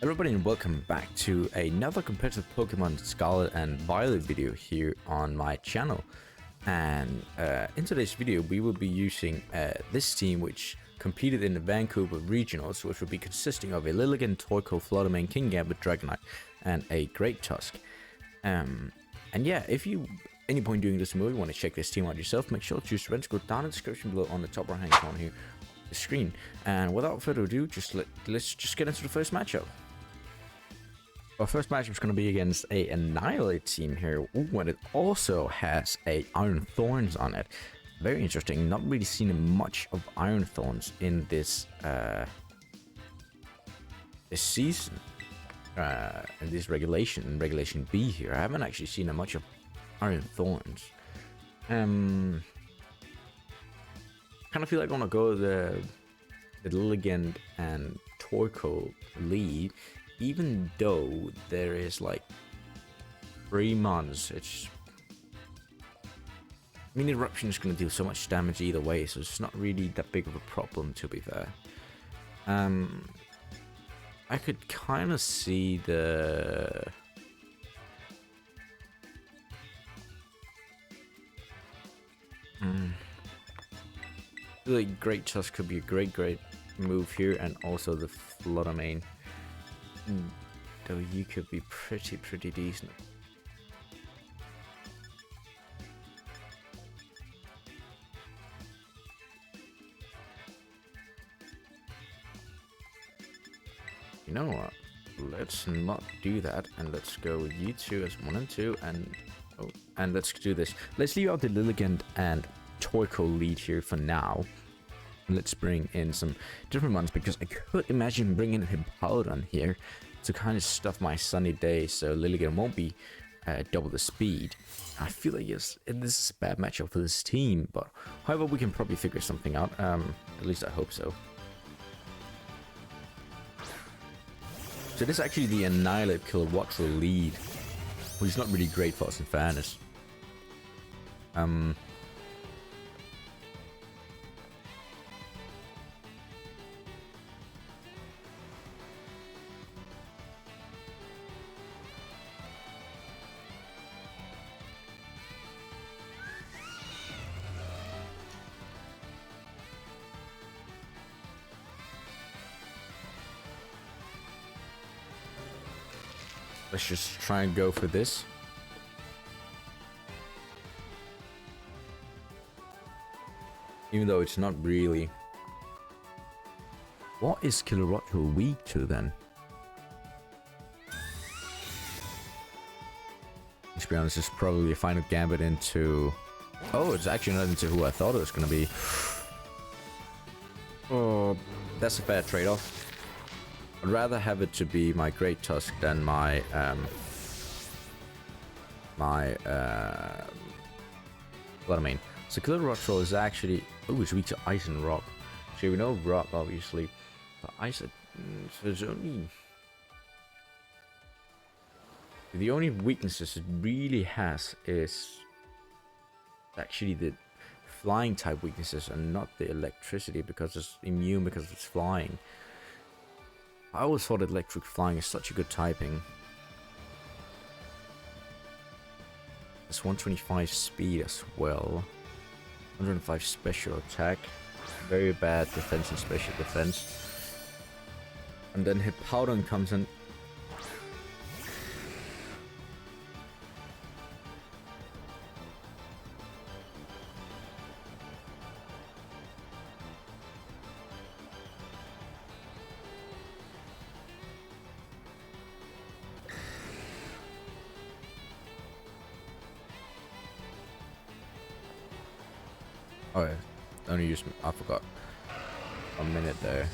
Everybody and welcome back to another competitive Pokemon Scarlet and Violet video here on my channel. And in today's video we will be using this team which competed in the Vancouver Regionals, which will be consisting of a Lilligant, Torkoal, Fluttermane, Kingambit, Dragonite and a Great Tusk. And yeah, if you any point during this movie want to check this team out yourself, make sure to choose the go down in the description below on the top right hand corner here the screen. And without further ado, let's just get into the first matchup. Our first matchup is going to be against a Annihilate team here. Ooh, and it also has a Iron Thorns on it. Very interesting. Not really seen much of Iron Thorns in this season. In this regulation B here. I haven't actually seen much of Iron Thorns. Kind of feel like I want to go the Lilligant and Torkoal lead. Even though there is like 3 months, I mean, Eruption is going to do so much damage either way, so it's not really that big of a problem, to be fair. I could kind of see the the Great Tusk could be a great move here, and also the Fluttermane. Though you could be pretty decent. You know what? Let's not do that, and let's go with you two as 1 and 2, and let's do this. Let's leave out the Lilligant and Torkoal lead here for now. Let's bring in some different ones, because I could imagine bringing Hippowdon here to kind of stuff my sunny day, so Lilligant won't be double the speed. I feel like yes, this is a bad matchup for this team, but however, we can probably figure something out. At least I hope so. So this is actually the Annihilate Kilowattrel lead, which is not really great for us in fairness. Let's just try and go for this. Even though it's not really. What is Kilowattrel weak to then? Let's be honest, it's probably a final Gambit into... Oh, it's actually not into who I thought it was going to be. Oh, that's a fair trade-off. I'd rather have it to be my Great Tusk than my Fluttermane. So Kilowattrel is actually it's weak to Ice and Rock. So we know Rock obviously, but Ice. So there's only the only weaknesses it really has is actually the flying type weaknesses and not the electricity, because it's immune because it's flying. I always thought electric flying is such a good typing. It's 125 speed as well. 105 special attack. Very bad defense and special defense. And then Hippowdon comes in. Oh yeah, only used, I forgot, a minute there.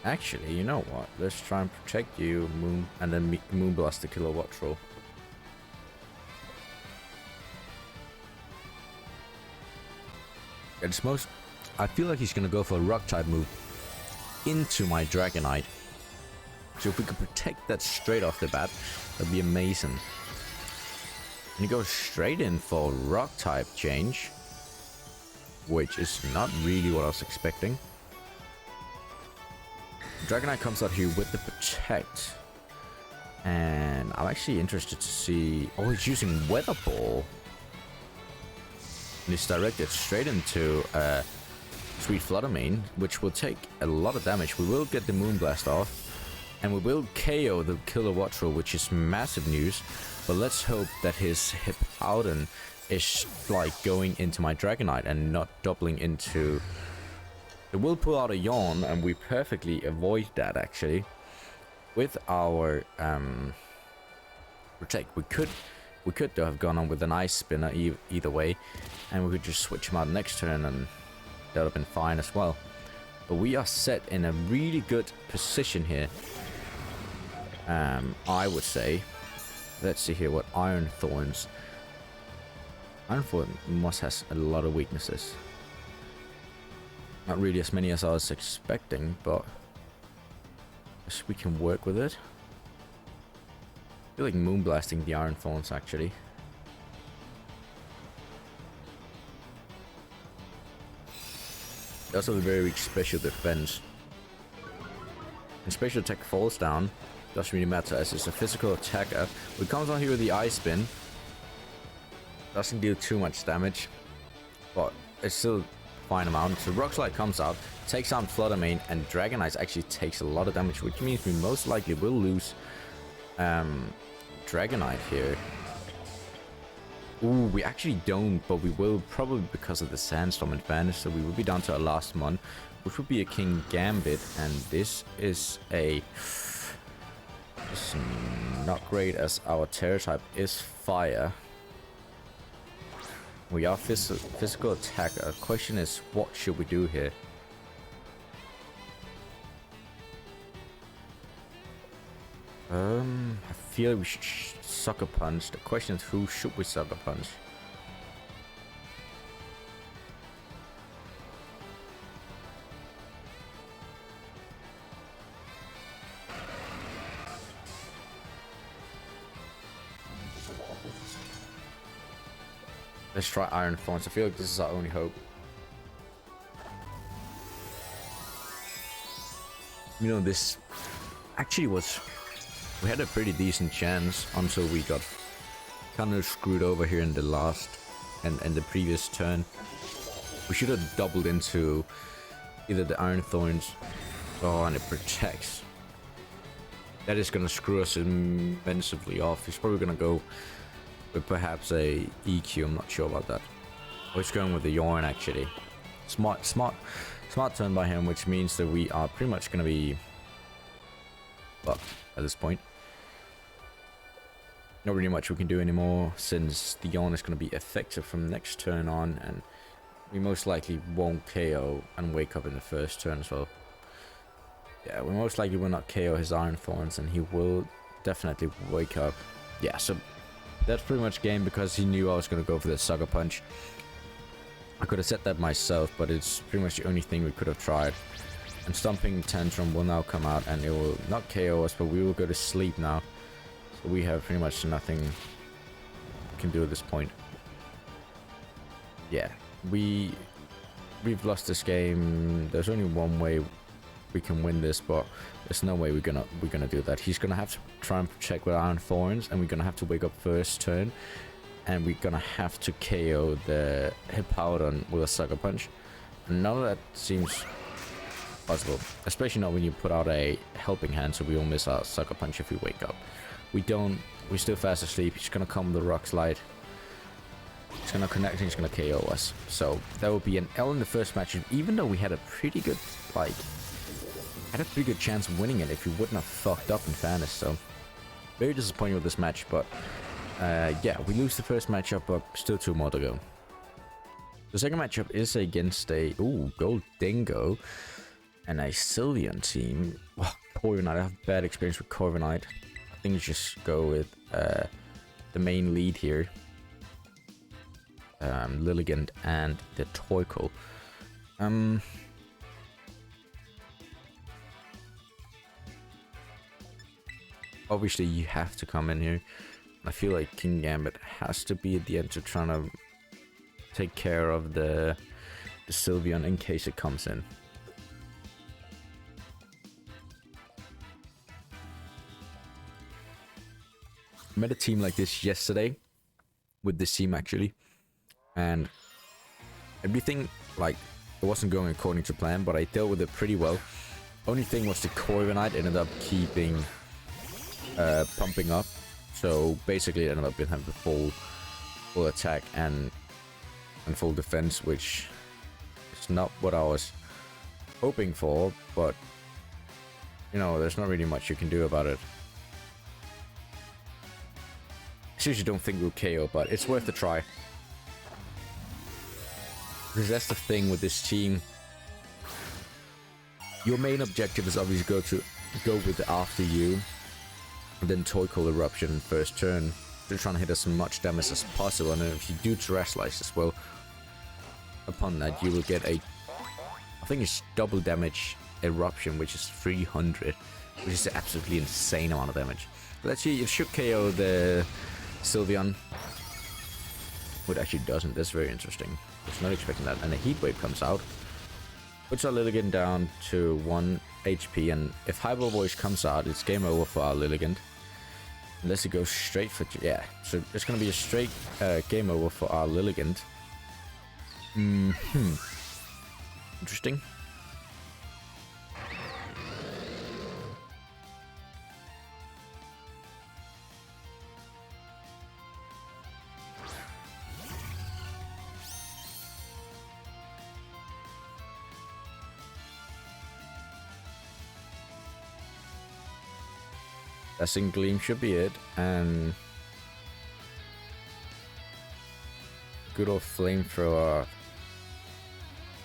Actually, you know what? Let's try and protect you, and then Moonblast the Kilowattrel. It's most. I feel like he's gonna go for a Rock type move into my Dragonite. So if we could protect that straight off the bat, that'd be amazing. And he goes straight in for Rock type change, which is not really what I was expecting. Dragonite comes out here with the Protect. And I'm actually interested to see... Oh, he's using Weather Ball. And it's directed straight into Sweet Flutter Mane, which will take a lot of damage. We will get the Moonblast off. And we will KO the Killer Wattrel, which is massive news. But let's hope that his Hippowdon is like going into my Dragonite and not doubling into... It will pull out a Yawn, and we perfectly avoid that actually. With our Protect, we could have gone on with an Ice Spinner either way, and we could just switch him out next turn, and that would have been fine as well. But we are set in a really good position here. I would say. Let's see here what Iron Thorns. Iron Thorn must has a lot of weaknesses. Not really as many as I was expecting, but I guess we can work with it. I feel like Moonblasting the Iron Thorns actually. They also have a very weak special defense. And special attack falls down. Doesn't really matter as it's a physical attacker. We comes on here with the Ice Spin. Doesn't deal too much damage, but it's still a fine amount. So Rock Slide comes out, takes out Flutter Mane, and Dragonite actually takes a lot of damage, which means we most likely will lose Dragonite here. Ooh, we actually don't, but we will probably because of the Sandstorm advantage. So we will be down to our last one, which would be a King Gambit, and this is a... It's not great as our Terror type is Fire. We are physical attacker. Question is, what should we do here? I feel like we should Sucker Punch. The question is, who should we Sucker Punch? Let's try Iron Thorns. I feel like this is our only hope. You know, this actually was... We had a pretty decent chance until we got kind of screwed over here in the last... and the previous turn. We should have doubled into either the Iron Thorns... Oh, and it protects. That is going to screw us immensely off. He's probably going to go... with perhaps a EQ, I'm not sure about that. Oh, he's going with the Yarn actually. Smart turn by him, which means that we are pretty much going to be fucked at this point. Not really much we can do anymore since the Yarn is going to be effective from next turn on, and we most likely won't KO and wake up in the first turn as well. Yeah, we most likely will not KO his Iron Thorns, and he will definitely wake up. Yeah, so that's pretty much game because he knew I was going to go for the Sucker Punch. I could have said that myself, but it's pretty much the only thing we could have tried. And Stomping Tantrum will now come out, and it will not KO us, but we will go to sleep now. So we have pretty much nothing we can do at this point. Yeah, we've lost this game. There's only one way we can win this, but there's no way we're gonna do that. He's gonna have to try and check with Iron Thorns, and we're gonna have to wake up first turn, and we're gonna have to KO the Hippowdon with a Sucker Punch. And none of that seems possible, especially not when you put out a Helping Hand, so we all miss our Sucker Punch if we wake up. We're still fast asleep. He's gonna come with the Rock Slide. He's gonna connect and he's gonna KO us. So that would be an L in the first match, even though we had a pretty good chance of winning it if we wouldn't have fucked up in fairness. So very disappointed with this match, but yeah, we lose the first matchup, but still 2 more to go. The second matchup is against a Gold Dingo and a Sylveon team. Oh, Corviknight, I have bad experience with Corviknight. I think you just go with the main lead here, Lilligant and the Torkoal. Obviously you have to come in here. I feel like King Gambit has to be at the end to try to take care of the Sylveon in case it comes in. met a team like this yesterday with this team actually, and everything, like, it wasn't going according to plan, but I dealt with it pretty well. Only thing was the Corviknight ended up keeping pumping up, so basically it ended up being having the full attack and full defense, which is not what I was hoping for, but you know, there's not really much you can do about it. I seriously don't think we'll KO, but it's worth a try. Because that's the thing with this team. Your main objective is obviously go with after you, and then Torkoal Eruption first turn. They're trying to hit as much damage as possible, and if you do Terrestrialize as well, upon that you will get a, I think it's double damage Eruption, which is 300, which is an absolutely insane amount of damage. But let's see, it should KO the Sylveon. But actually doesn't. That's very interesting. I was not expecting that. And a Heat Wave comes out, puts our Lilligant down to 1 HP, and if Hyper Voice comes out, it's game over for our Lilligant. Unless it goes straight for... yeah, so it's going to be a straight game over for our Lilligant. Interesting. Dazzling Gleam should be it, and good old Flamethrower.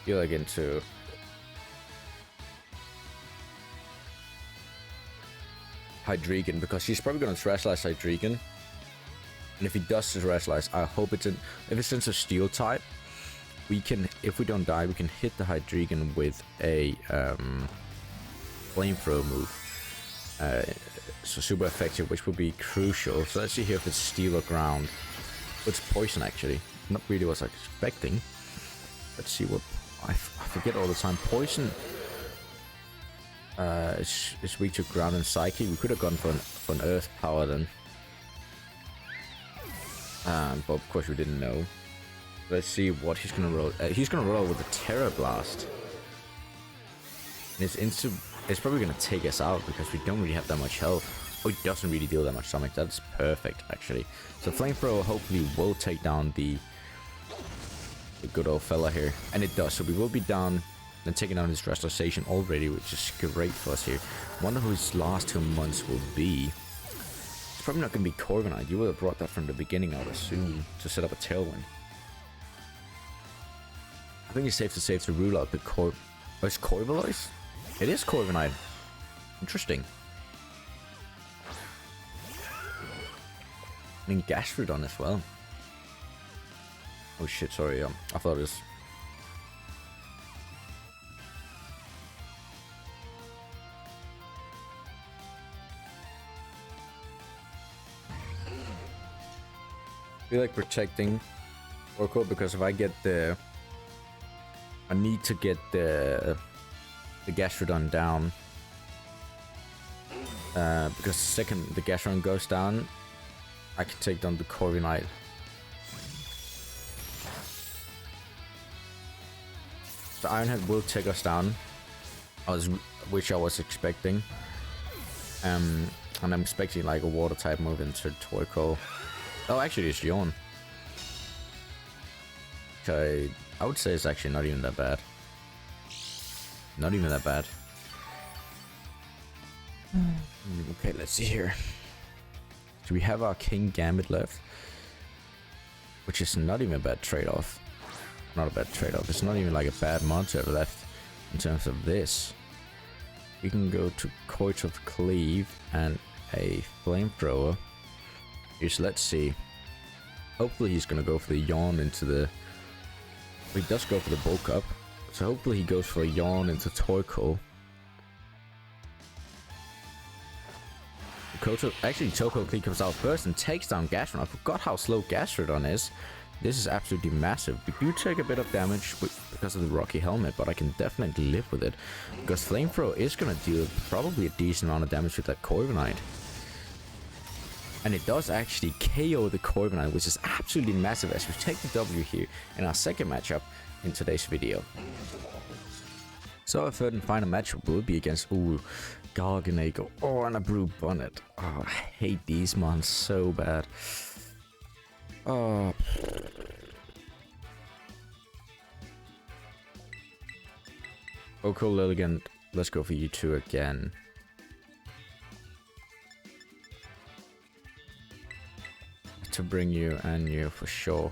Heal again to Hydreigon, because he's probably going to Terrestrialize Hydreigon. And if he does Terrestrialize, I hope it's in. If it's into Steel type, we can, if we don't die, we can hit the Hydreigon with a Flamethrower move. So super effective, which would be crucial. So let's see here if it's Steel or Ground. It's Poison actually. Not really what I was expecting. Let's see what I forget all the time. Poison is weak to Ground and Psyche. We could have gone for an Earth power then. But of course we didn't know. Let's see what he's gonna roll. He's gonna roll with a Terra Blast. And it's probably gonna take us out because we don't really have that much health. Oh, it doesn't really deal that much damage. That's perfect, actually. So Flamethrower hopefully will take down the good old fella here, and it does. So we will be down and taking down his Terrestrialization already, which is great for us here. Wonder who his last 2 months will be. It's probably not gonna be Corviknight. You would have brought that from the beginning, I would assume, to set up a Tailwind. I think it's safe to rule out the Oh, it's Corviknight? It is Corviknight. Interesting. And Gastrodon as well. Oh shit, sorry, I thought it was... I feel like protecting Torkoal, because if I get the... I need to get the Gastrodon down. Because the second the Gastrodon goes down, I can take down the Corviknight. The Ironhead will take us down, which I was expecting. And I'm expecting like a Water type move into Torkoal. Oh, actually it's Yawn. Okay, I would say it's actually not even that bad. Not even that bad. Okay, let's see here. So we have our King Gambit left, which is not even a bad trade-off. Not a bad trade-off. It's not even like a bad mod to have left in terms of this. We can go to Coit of Cleave and a Flamethrower. Here's, let's see. Hopefully he's gonna go for the Yawn into the... He does go for the Bulk Up. So hopefully he goes for a Yawn into Torkoal. Actually, Torkoal Cleave comes out first and takes down Gastrodon. I forgot how slow Gastrodon is. This is absolutely massive. We do take a bit of damage because of the Rocky Helmet, but I can definitely live with it. Because Flamethrower is going to deal probably a decent amount of damage with that Corviknight. And it does actually KO the Corviknight, which is absolutely massive as we take the W here in our second matchup in today's video. So our third and final matchup will be against Garganacl. Oh, and a Brew Bonnet. Oh, I hate these mons so bad. Oh. Torkoal, Lilligant, let's go for you two again. To bring you and you for sure.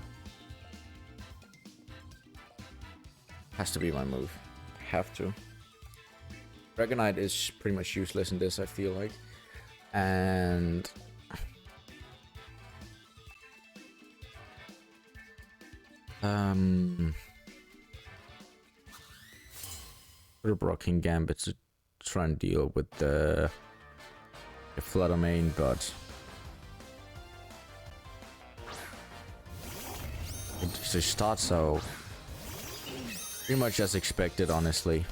Has to be my move. Have to. Dragonite is pretty much useless in this, I feel like. And put a Brocking Gambit to try and deal with the Flutter Mane, but it just starts so pretty much as expected, honestly.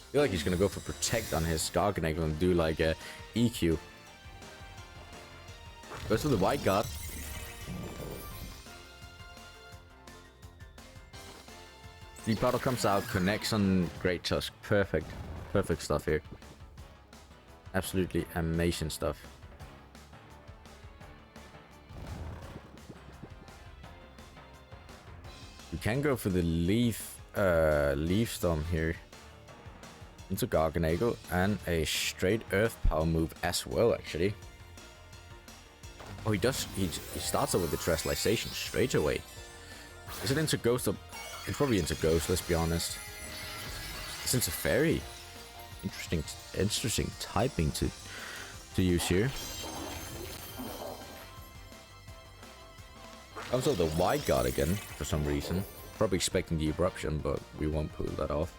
I feel like he's gonna go for Protect on his Garganacl and do like a EQ. Goes for the White Guard. Deep Battle comes out, connects on Great Tusk. Perfect. Perfect stuff here. Absolutely amazing stuff. You can go for the Leaf Storm here into Garganacl and a straight Earth Power move as well, actually. Oh, he starts out with the Terrestrialization straight away. Is it into Ghost or... It's probably into Ghost, let's be honest. It's into Fairy. Interesting typing to use here. Also the White Guard again, for some reason. Probably expecting the Eruption, but we won't pull that off.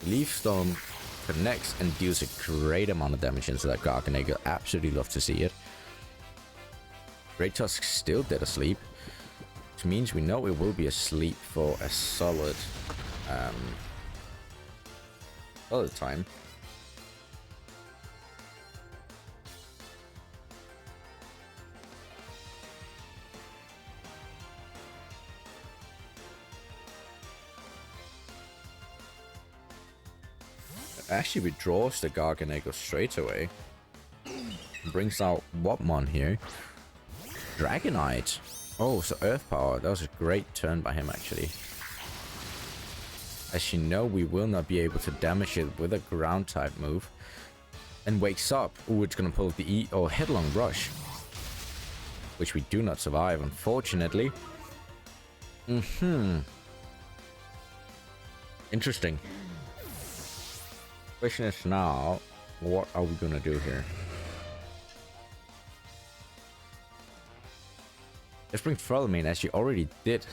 Leaf Storm connects and deals a great amount of damage into that Garganacl. Absolutely love to see it. Great Tusk still dead asleep, which means we know it will be asleep for a solid time. Actually withdraws the Garganacl straight away. Brings out Wobmon here. Dragonite. Oh, so Earth Power. That was a great turn by him, actually. As you know, we will not be able to damage it with a ground type move. And wakes up. Ooh, it's gonna pull the Headlong Rush. Which we do not survive, unfortunately. Interesting. Question is now, what are we gonna do here? Let's bring Thrallmane as you already did.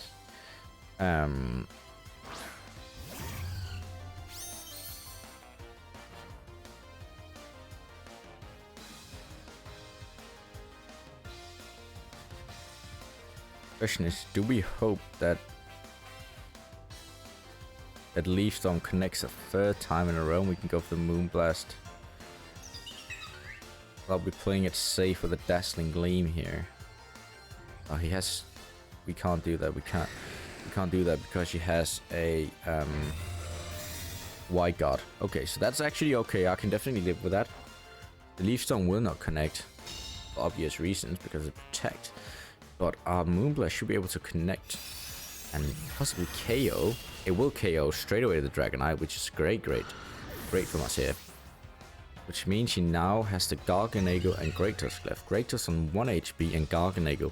Question is, do we hope that Leaf Storm connects a third time in a row and we can go for the Moonblast? I'll be playing it safe with a Dazzling Gleam here. Oh, he has... We can't do that. We can't do that because she has a White Guard. Okay, so that's actually okay. I can definitely live with that. The Leaf Storm will not connect for obvious reasons because of Protect. But our Moonblast should be able to connect and possibly KO. It will KO straight away the Dragonite, which is great from us here. Which means he now has the Garganacl and Great Tusk left. Great Tusk on 1 HP and Garganacl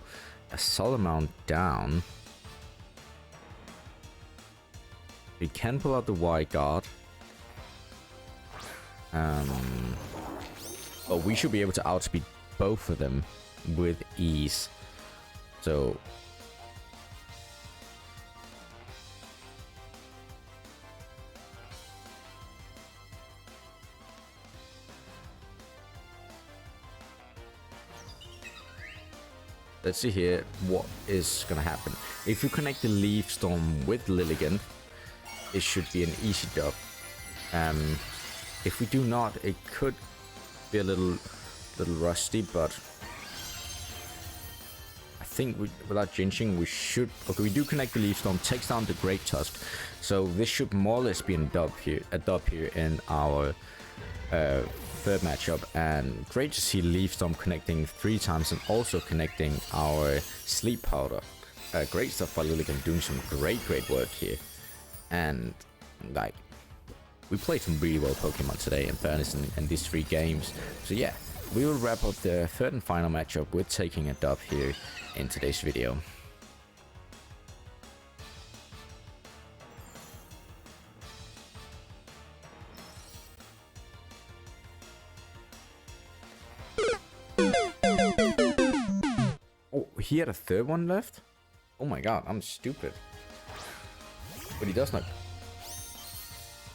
a solid amount down. We can pull out the White Guard. But we should be able to outspeed both of them with ease. So let's see here what is gonna happen. If you connect the Leaf Storm with Lilligant, it should be an easy job. If we do not, it could be a little rusty, but I think without jinxing, we should. Okay, we do connect the Leaf Storm, takes down the Great Tusk, so this should more or less be a dub here in our third matchup. And great to see Leaf Storm connecting 3 times and also connecting our Sleep Powder. Great stuff by Lilligant, doing some great work here. And like, we played some really well Pokemon today, in fairness, in these 3 games. So yeah, we will wrap up the third and final matchup with taking a dub here in today's video. Oh, he had a third one left? Oh my god, I'm stupid. But he does not.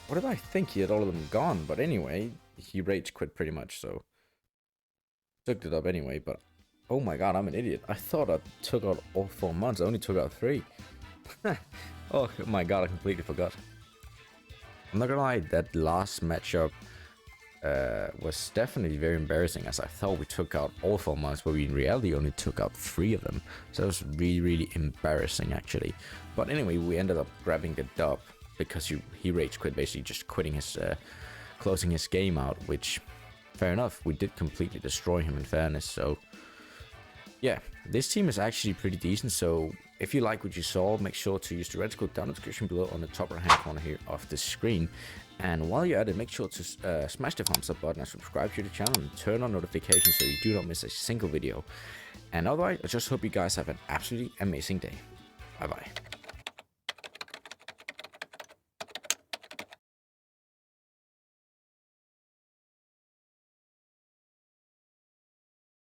What did I think? He had all of them gone, but anyway, he rage quit pretty much, so took it up anyway. But oh my god, I'm an idiot. I thought I took out all 4 months. I only took out 3. Oh my god, I completely forgot. I'm not gonna lie, that last matchup was definitely very embarrassing, as I thought we took out all 4 months, but we in reality only took out 3 of them. So it was really embarrassing actually. But anyway, we ended up grabbing the dub because he rage quit, basically just quitting his closing his game out, which fair enough, we did completely destroy him in fairness. So yeah, this team is actually pretty decent. So if you like what you saw, make sure to use the red code down in the description below on the top right hand corner here of the screen. And while you're at it, make sure to smash the thumbs up button and subscribe to the channel and turn on notifications so you do not miss a single video. And otherwise, I just hope you guys have an absolutely amazing day. Bye bye.